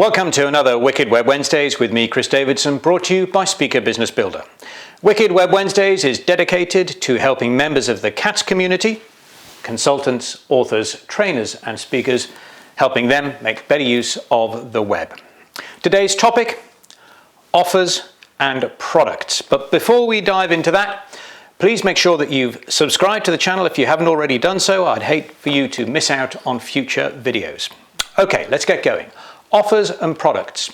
Welcome to another Wicked Web Wednesdays with me, Chris Davidson, brought to you by Speaker Business Builder. Wicked Web Wednesdays is dedicated to helping members of the CATS community, consultants, authors, trainers and speakers, helping them make better use of the web. Today's topic, offers and products. But before we dive into that, please make sure that you've subscribed to the channel if you haven't already done so. I'd hate for you to miss out on future videos. Okay, let's get going. Offers and products.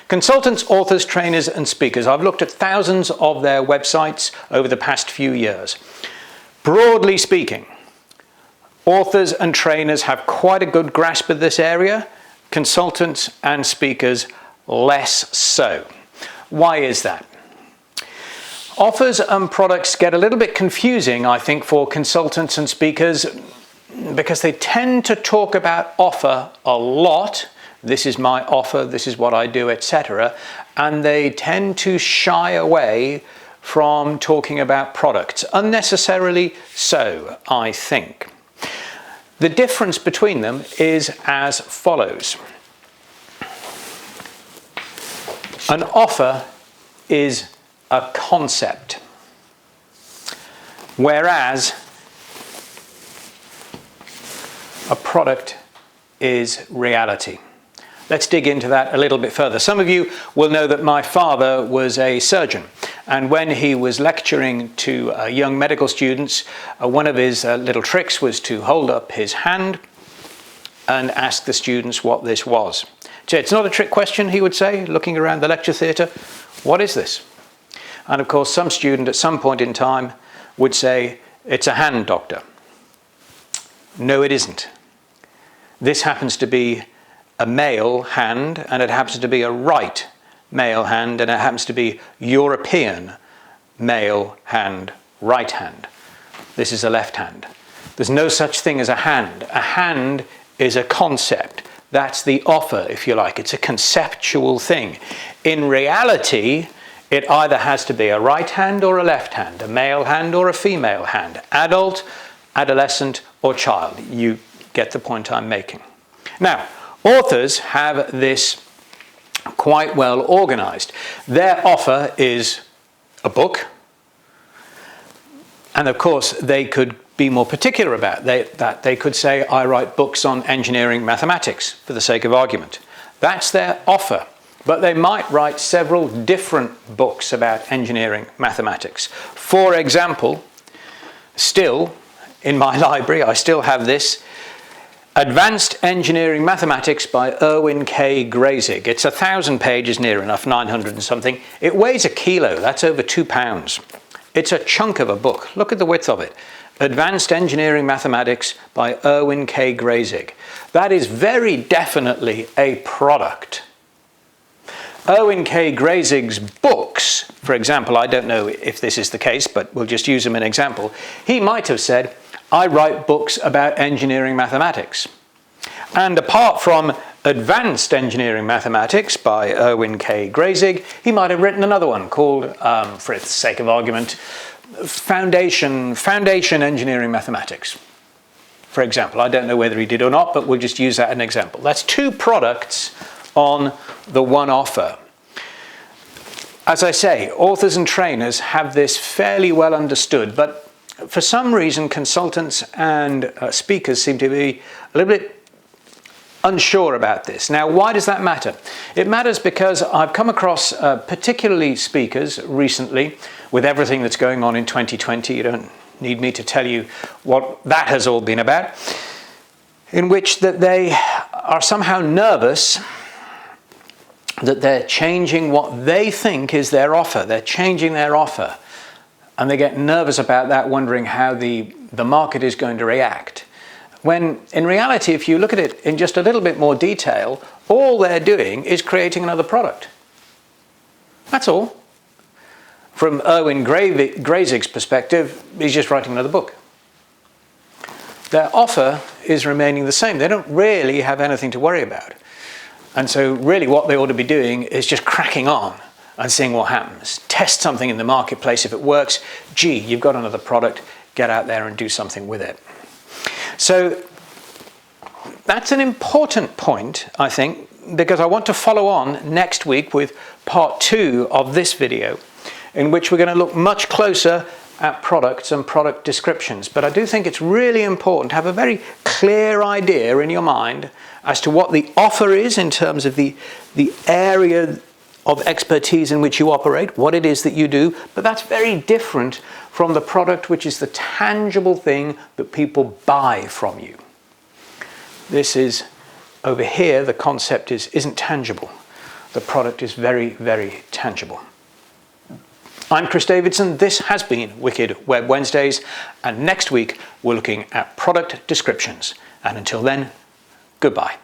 Consultants, authors, trainers and speakers. I've looked at thousands of their websites over the past few years. Broadly speaking, authors and trainers have quite a good grasp of this area. Consultants and speakers, less so. Why is that? Offers and products get a little bit confusing, I think, for consultants and speakers because they tend to talk about offer a lot. This is my offer, this is what I do, etc. And they tend to shy away from talking about products, unnecessarily so, I think. The difference between them is as follows. An offer is a concept, whereas a product is reality. Let's dig into that a little bit further. Some of you will know that my father was a surgeon, and when he was lecturing to young medical students, one of his little tricks was to hold up his hand and ask the students what this was. So it's not a trick question, he would say, looking around the lecture theatre. What is this? And of course, some student at some point in time would say, it's a hand, doctor. No, it isn't. This happens to be a male hand, and it happens to be a right male hand, and it happens to be European male hand, right hand. This is a left hand. There's no such thing as a hand. A hand is a concept. That's the offer, if you like. It's a conceptual thing. In reality, it either has to be a right hand or a left hand, a male hand or a female hand, adult, adolescent, or child. You get the point I'm making. Now, authors have this quite well organized. Their offer is a book, and of course they could be more particular about that. They could say, I write books on engineering mathematics, for the sake of argument. That's their offer. But they might write several different books about engineering mathematics. For example, still in my library, I still have this, Advanced Engineering Mathematics by Erwin K. Grazig. It's 1,000 pages, near enough, 900 and something. It weighs a kilo, that's over 2 pounds. It's a chunk of a book. Look at the width of it. Advanced Engineering Mathematics by Erwin K. Grazig. That is very definitely a product. Erwin K. Grazig's books, for example, I don't know if this is the case, but we'll just use him as an example. He might have said, I write books about engineering mathematics. And apart from Advanced Engineering Mathematics by Erwin K. Grazig, he might have written another one called, for the sake of argument, Foundation Engineering Mathematics. For example, I don't know whether he did or not, but we'll just use that as an example. That's two products on the one offer. As I say, authors and trainers have this fairly well understood, but for some reason, consultants and speakers seem to be a little bit unsure about this. Now, why does that matter? It matters because I've come across particularly speakers recently with everything that's going on in 2020. You don't need me to tell you what that has all been about, in which that they are somehow nervous that they're changing what they think is their offer. They're changing their offer. And they get nervous about that, wondering how the market is going to react. When in reality, if you look at it in just a little bit more detail, all they're doing is creating another product. That's all. From Erwin Grazig's perspective, he's just writing another book. Their offer is remaining the same. They don't really have anything to worry about. And so really what they ought to be doing is just cracking on and seeing what happens. Test something in the marketplace. If it works, gee, you've got another product, get out there and do something with it. So that's an important point, I think, because I want to follow on next week with part 2 of this video, in which we're going to look much closer at products and product descriptions. But I do think it's really important to have a very clear idea in your mind as to what the offer is in terms of the area of expertise in which you operate, what it is that you do, but that's very different from the product, which is the tangible thing that people buy from you. This is, over here, the concept isn't tangible. The product is very, very tangible. I'm Chris Davidson. This has been Wicked Web Wednesdays, and next week we're looking at product descriptions. And until then, goodbye.